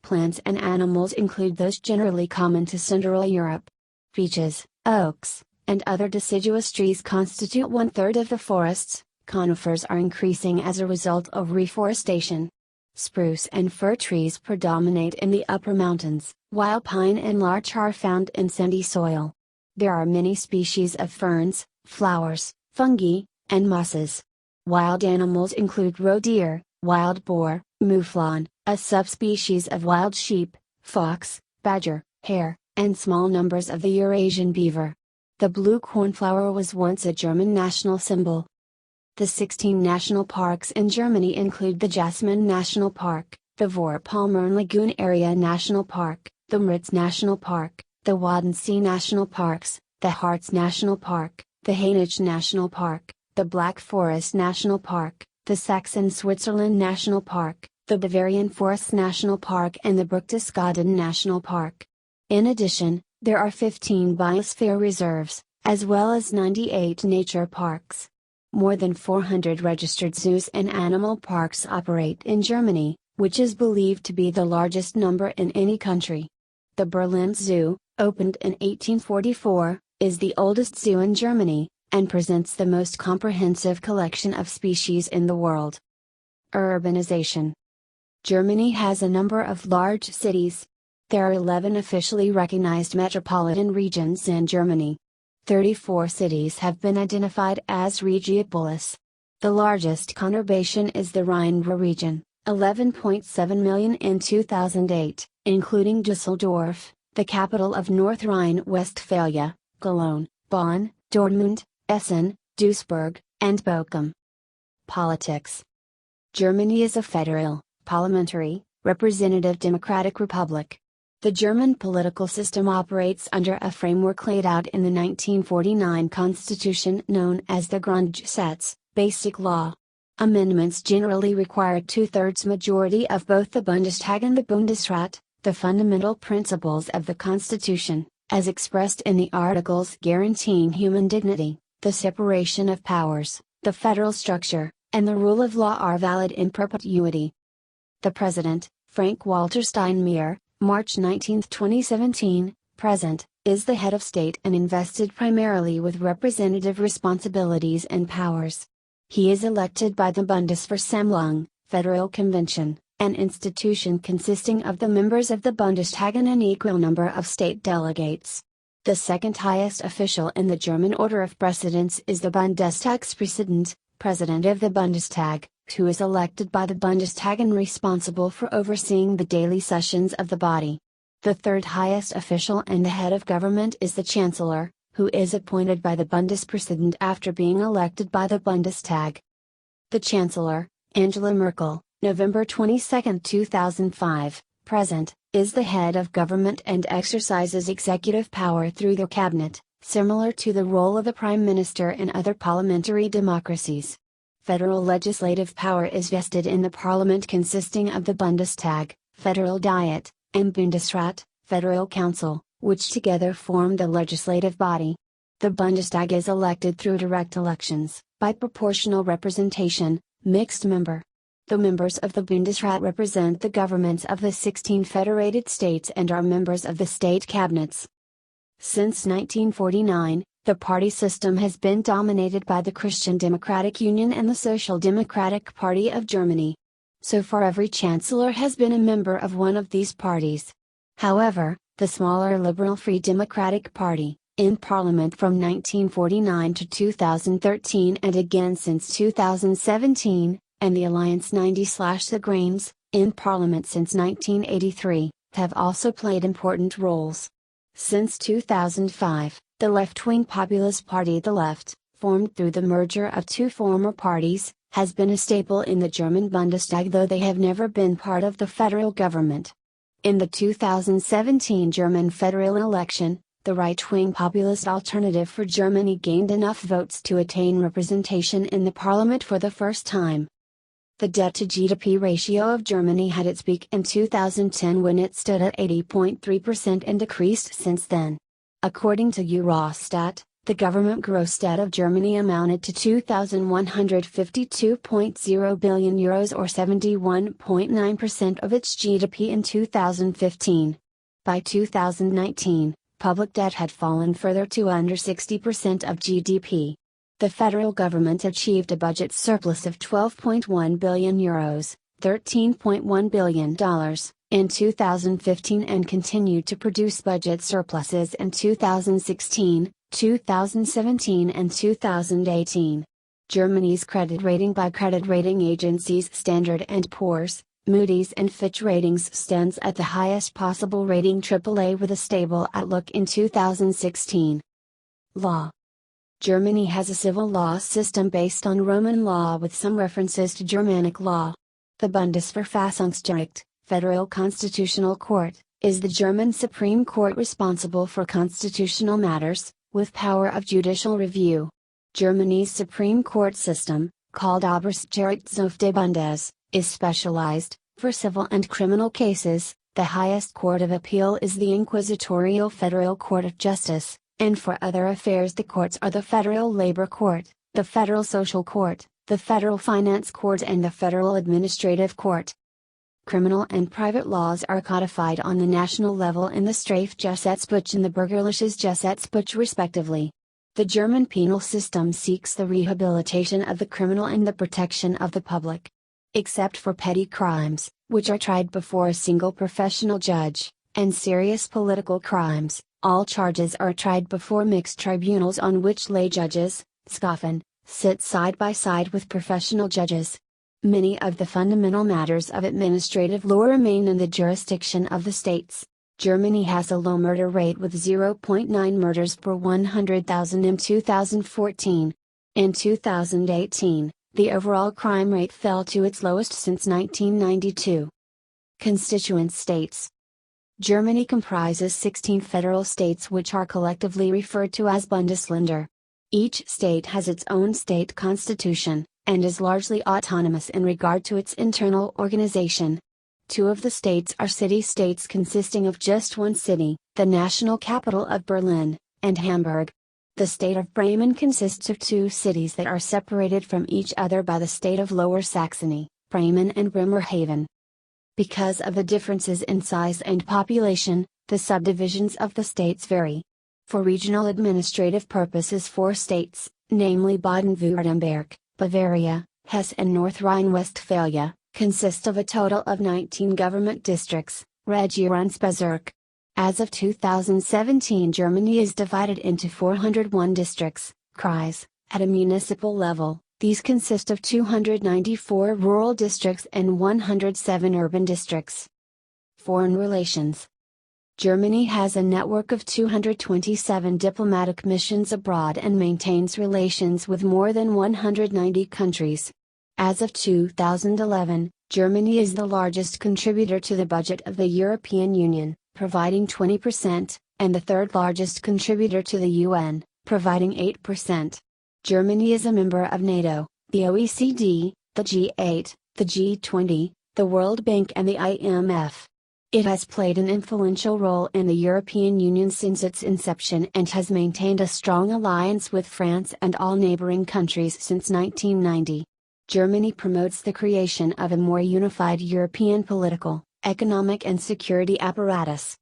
Plants and animals include those generally common to Central Europe. Beeches, oaks, and other deciduous trees constitute 1/3 of the forests. Conifers are increasing as a result of reforestation. Spruce and fir trees predominate in the upper mountains, while pine and larch are found in sandy soil. There are many species of ferns, flowers, fungi, and mosses. Wild animals include roe deer, wild boar, mouflon, a subspecies of wild sheep, fox, badger, hare, and small numbers of the Eurasian beaver. The blue cornflower was once a German national symbol. The 16 national parks in Germany include the Jasmin National Park, the Vorpalmern Lagoon Area National Park, the Mritz National Park, the Wadensee National Parks, the Harz National Park, the Hainich National Park, the Black Forest National Park, the Saxon-Switzerland National Park, the Bavarian Forest National Park and the Berchtesgaden National Park. In addition, there are 15 biosphere reserves, as well as 98 nature parks. More than 400 registered zoos and animal parks operate in Germany, which is believed to be the largest number in any country. The Berlin Zoo, opened in 1844, is the oldest zoo in Germany, and presents the most comprehensive collection of species in the world. Urbanization. Germany has a number of large cities. There are 11 officially recognized metropolitan regions in Germany. 34 cities have been identified as Regiopolis. The largest conurbation is the Rhine-Ruhr region, 11.7 million in 2008, including Düsseldorf, the capital of North Rhine-Westphalia, Cologne, Bonn, Dortmund, Essen, Duisburg, and Bochum. Politics. Germany is a federal, parliamentary, representative democratic republic. The German political system operates under a framework laid out in the 1949 constitution known as the Grundgesetz, Basic Law. Amendments generally require a 2/3 majority of both the Bundestag and the Bundesrat. The fundamental principles of the constitution, as expressed in the articles guaranteeing human dignity, the separation of powers, the federal structure, and the rule of law are valid in perpetuity. The President, Frank-Walter Steinmeier, March 19, 2017, present, is the head of state and invested primarily with representative responsibilities and powers. He is elected by the Bundesversammlung, Federal Convention, an institution consisting of the members of the Bundestag and an equal number of state delegates. The second highest official in the German order of precedence is the Bundestagspräsident, President of the Bundestag, who is elected by the Bundestag and responsible for overseeing the daily sessions of the body. The third highest official and the head of government is the Chancellor, who is appointed by the Bundespräsident after being elected by the Bundestag. The Chancellor, Angela Merkel, November 22, 2005, present, is the head of government and exercises executive power through the cabinet, similar to the role of the Prime Minister in other parliamentary democracies. Federal legislative power is vested in the parliament consisting of the Bundestag, Federal Diet, and Bundesrat, Federal Council, which together form the legislative body. The Bundestag is elected through direct elections, by proportional representation, mixed member. The members of the Bundesrat represent the governments of the 16 federated states and are members of the state cabinets. Since 1949, the party system has been dominated by the Christian Democratic Union and the Social Democratic Party of Germany. So far, every chancellor has been a member of one of these parties. However, the smaller Liberal Free Democratic Party, in parliament from 1949 to 2013 and again since 2017, and the Alliance 90/the Greens, in parliament since 1983, have also played important roles. Since 2005, the left-wing populist party The Left, formed through the merger of two former parties, has been a staple in the German Bundestag, though they have never been part of the federal government. In the 2017 German federal election, the right-wing populist Alternative for Germany gained enough votes to attain representation in the parliament for the first time. The debt-to-GDP ratio of Germany had its peak in 2010 when it stood at 80.3% and decreased since then. According to Eurostat, the government gross debt of Germany amounted to €2,152.0 billion or 71.9% of its GDP in 2015. By 2019, public debt had fallen further to under 60% of GDP. The federal government achieved a budget surplus of €12.1 billion, $13.1 billion, in 2015 and continued to produce budget surpluses in 2016, 2017 and 2018. Germany's credit rating by credit rating agencies Standard & Poor's, Moody's and Fitch Ratings stands at the highest possible rating AAA with a stable outlook in 2016. Law. Germany has a civil law system based on Roman law with some references to Germanic law. The Bundesverfassungsgericht, Federal Constitutional Court, is the German Supreme Court responsible for constitutional matters, with power of judicial review. Germany's Supreme Court system, called Obergerichtshof des Bundes, is specialized, for civil and criminal cases. The highest court of appeal is the Inquisitorial Federal Court of Justice, and for other affairs the courts are the Federal Labor Court, the Federal Social Court, the Federal Finance Court and the Federal Administrative Court. Criminal and private laws are codified on the national level in the Strafgesetzbuch and the Bürgerliches Gesetzbuch respectively. The German penal system seeks the rehabilitation of the criminal and the protection of the public. Except for petty crimes, which are tried before a single professional judge, and serious political crimes, all charges are tried before mixed tribunals on which lay judges, Schaffen, sit side by side with professional judges. Many of the fundamental matters of administrative law remain in the jurisdiction of the states. Germany has a low murder rate with 0.9 murders per 100,000 in 2014. In 2018, the overall crime rate fell to its lowest since 1992. Constituent states. Germany comprises 16 federal states which are collectively referred to as Bundesländer. Each state has its own state constitution, and is largely autonomous in regard to its internal organization. Two of the states are city-states consisting of just one city, the national capital of Berlin, and Hamburg. The state of Bremen consists of two cities that are separated from each other by the state of Lower Saxony, Bremen and Bremerhaven. Because of the differences in size and population, the subdivisions of the states vary. For regional administrative purposes 4 states, namely Baden-Württemberg, Bavaria, Hesse and North Rhine-Westphalia, consist of a total of 19 government districts, Regierungsbezirke. As of 2017 Germany is divided into 401 districts, Kreis, at a municipal level. These consist of 294 rural districts and 107 urban districts. Foreign relations. Germany has a network of 227 diplomatic missions abroad and maintains relations with more than 190 countries. As of 2011, Germany is the largest contributor to the budget of the European Union, providing 20%, and the third largest contributor to the UN, providing 8%. Germany is a member of NATO, the OECD, the G8, the G20, the World Bank and the IMF. It has played an influential role in the European Union since its inception and has maintained a strong alliance with France and all neighboring countries since 1990. Germany promotes the creation of a more unified European political, economic and security apparatus.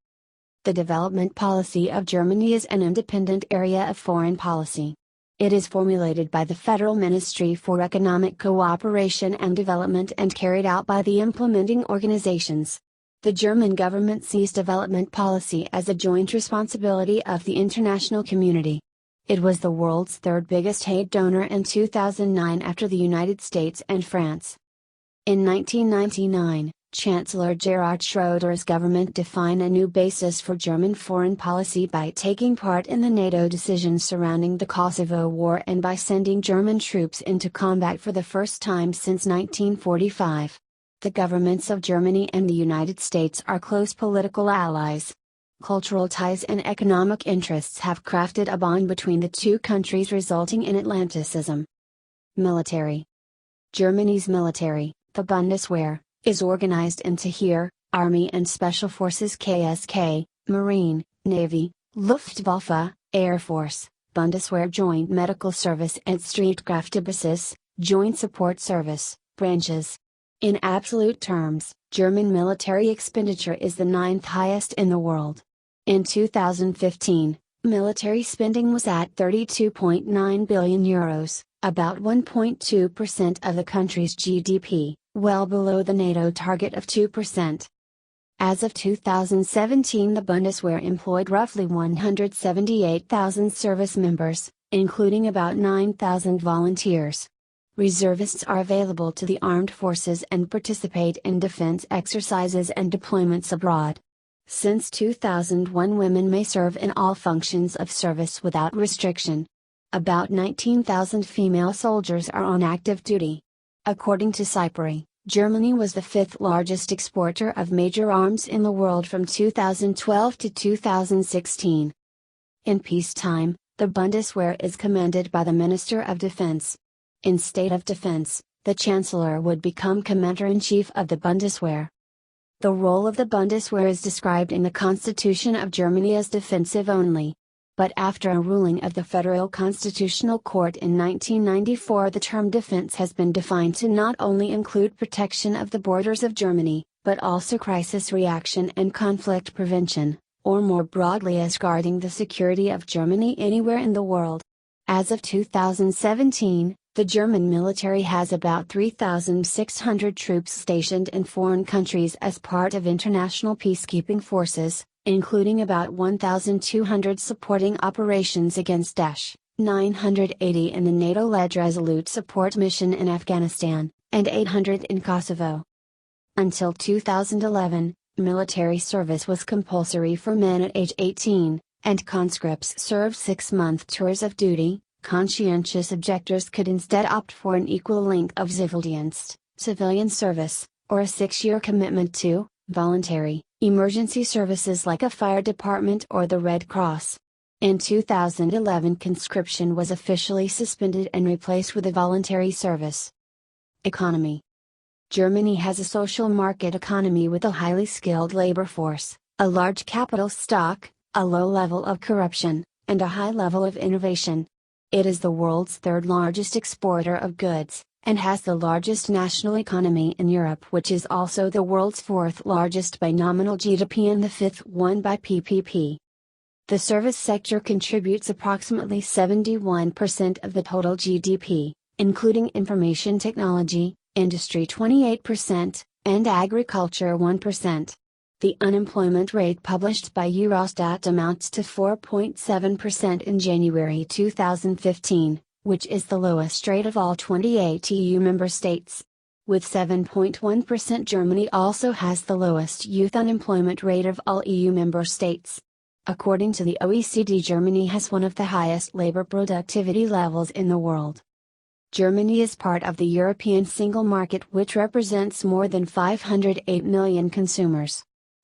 The development policy of Germany is an independent area of foreign policy. It is formulated by the Federal Ministry for Economic Cooperation and Development and carried out by the implementing organizations. The German government sees development policy as a joint responsibility of the international community. It was the world's third biggest aid donor in 2009 after the United States and France. In 1999, Chancellor Gerhard Schröder's government defined a new basis for German foreign policy by taking part in the NATO decisions surrounding the Kosovo War and by sending German troops into combat for the first time since 1945. The governments of Germany and the United States are close political allies. Cultural ties and economic interests have crafted a bond between the two countries resulting in Atlanticism. Military. Germany's military, The Bundeswehr is organized into Heer, Army and Special Forces KSK, Marine, Navy, Luftwaffe, Air Force, Bundeswehr Joint Medical Service and Streitkräftebasis, Joint Support Service, branches. In absolute terms, German military expenditure is the ninth highest in the world. In 2015, military spending was at €32.9 billion, about 1.2% of the country's GDP, well below the NATO target of 2%. As of 2017, the Bundeswehr employed roughly 178,000 service members, including about 9,000 volunteers. Reservists are available to the armed forces and participate in defense exercises and deployments abroad. Since 2001, women may serve in all functions of service without restriction. About 19,000 female soldiers are on active duty. According to SIPRI, Germany was the fifth largest exporter of major arms in the world from 2012 to 2016. In peacetime, the Bundeswehr is commanded by the Minister of Defense. In state of defense, the Chancellor would become Commander-in-Chief of the Bundeswehr. The role of the Bundeswehr is described in the Constitution of Germany as defensive only. But after a ruling of the Federal Constitutional Court in 1994, the term defense has been defined to not only include protection of the borders of Germany, but also crisis reaction and conflict prevention, or more broadly as guarding the security of Germany anywhere in the world. As of 2017, the German military has about 3,600 troops stationed in foreign countries as part of international peacekeeping forces, including about 1,200 supporting operations against Daesh, 980 in the NATO-led Resolute Support Mission in Afghanistan, and 800 in Kosovo. Until 2011, military service was compulsory for men at age 18, and conscripts served 6-month tours of duty. Conscientious objectors could instead opt for an equal length of Zivildienst, civilian service, or a 6-year commitment to voluntary emergency services like a fire department or the Red Cross. In 2011, conscription was officially suspended and replaced with a voluntary service. Economy. Germany has a social market economy with a highly skilled labor force, a large capital stock, a low level of corruption, and a high level of innovation. It is the world's third largest exporter of goods, and has the largest national economy in Europe, which is also the world's fourth largest by nominal GDP and the fifth one by PPP. The service sector contributes approximately 71% of the total GDP, including information technology, industry 28%, and agriculture 1%. The unemployment rate published by Eurostat amounts to 4.7% in January 2015, which is the lowest rate of all 28 EU member states. With 7.1%, Germany also has the lowest youth unemployment rate of all EU member states. According to the OECD, Germany has one of the highest labor productivity levels in the world. Germany is part of the European single market, which represents more than 508 million consumers.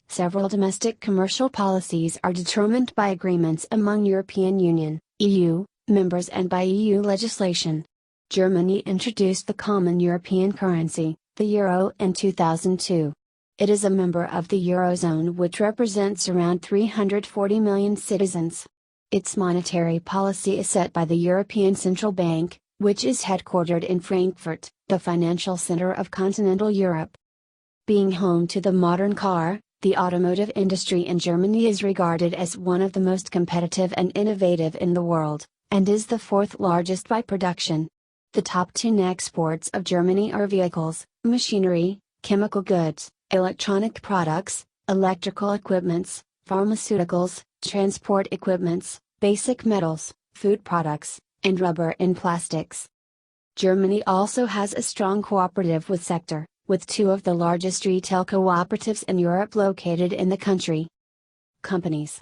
Several domestic commercial policies are determined by agreements among European Union, EU, members and by EU legislation. Germany introduced the common European currency, the euro, in 2002. It is a member of the Eurozone, which represents around 340 million citizens. Its monetary policy is set by the European Central Bank, which is headquartered in Frankfurt, the financial center of continental Europe. Being home to the modern car, the automotive industry in Germany is regarded as one of the most competitive and innovative in the world, and is the fourth largest by production. The top 10 exports of Germany are vehicles, machinery, chemical goods, electronic products, electrical equipments, pharmaceuticals, transport equipments, basic metals, food products, and rubber and plastics. Germany also has a strong cooperative with sector, with 2 of the largest retail cooperatives in Europe located in the country. Companies.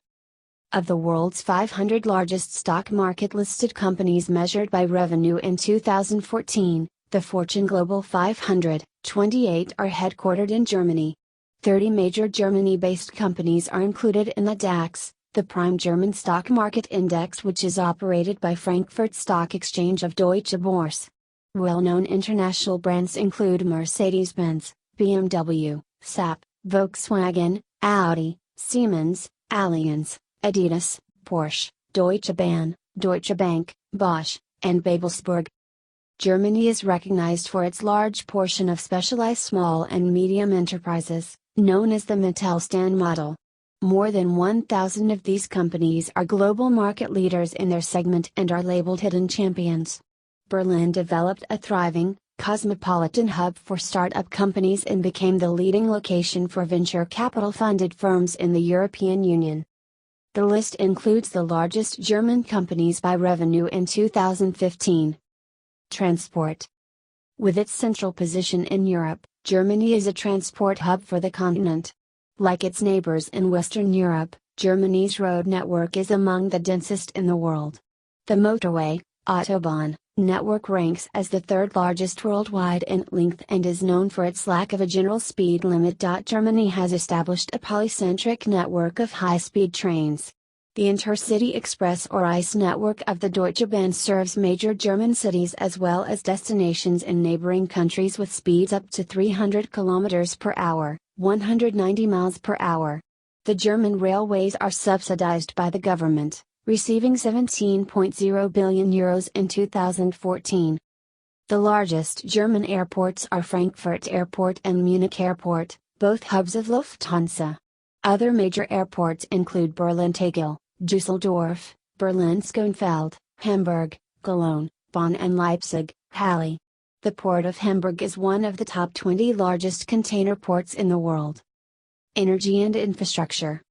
Of the world's 500 largest stock market listed companies measured by revenue in 2014, the Fortune Global 500, 28 are headquartered in Germany. 30 major Germany-based companies are included in the DAX, the prime German stock market index, which is operated by Frankfurt Stock Exchange of Deutsche Börse. Well-known international brands include Mercedes-Benz, BMW, SAP, Volkswagen, Audi, Siemens, Allianz, Adidas, Porsche, Deutsche Bahn, Deutsche Bank, Bosch, and Babelsberg. Germany is recognized for its large portion of specialized small and medium enterprises, known as the Mittelstand model. More than 1,000 of these companies are global market leaders in their segment and are labeled hidden champions. Berlin developed a thriving, cosmopolitan hub for startup companies and became the leading location for venture capital funded firms in the European Union. The list includes the largest German companies by revenue in 2015. Transport. With its central position in Europe, Germany is a transport hub for the continent. Like its neighbors in Western Europe, Germany's road network is among the densest in the world. The motorway, Autobahn, network ranks as the third largest worldwide in length and is known for its lack of a general speed limit. Germany has established a polycentric network of high-speed trains. The Intercity Express or ICE network of the Deutsche Bahn serves major German cities as well as destinations in neighboring countries with speeds up to 300 km per hour, 190 miles per hour. The German railways are subsidized by the government, receiving €17.0 billion in 2014. The largest German airports are Frankfurt Airport and Munich Airport, both hubs of Lufthansa. Other major airports include Berlin-Tegel, Düsseldorf, Berlin-Schönefeld, Hamburg, Cologne, Bonn and Leipzig, Halle. The port of Hamburg is one of the top 20 largest container ports in the world. Energy and infrastructure.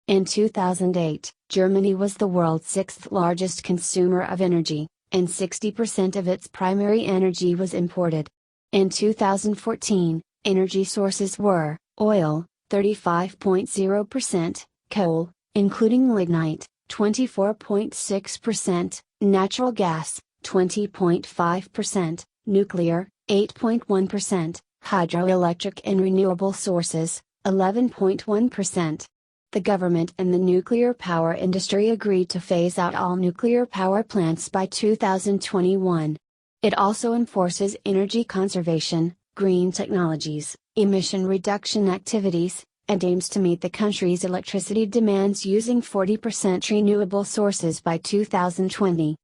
In 2008, Germany was the world's sixth largest consumer of energy, and 60% of its primary energy was imported. In 2014, energy sources were oil, 35.0%, coal, including lignite, 24.6%, natural gas, 20.5%, nuclear, 8.1%, hydroelectric and renewable sources, 11.1%. The government and the nuclear power industry agreed to phase out all nuclear power plants by 2021. It also enforces energy conservation, green technologies, emission reduction activities, and aims to meet the country's electricity demands using 40% renewable sources by 2020.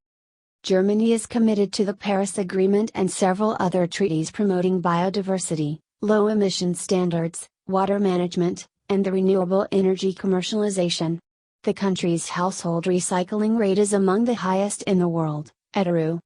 Germany is committed to the Paris Agreement and several other treaties promoting biodiversity, low emission standards, water management, and the renewable energy commercialization. The country's household recycling rate is among the highest in the world, at around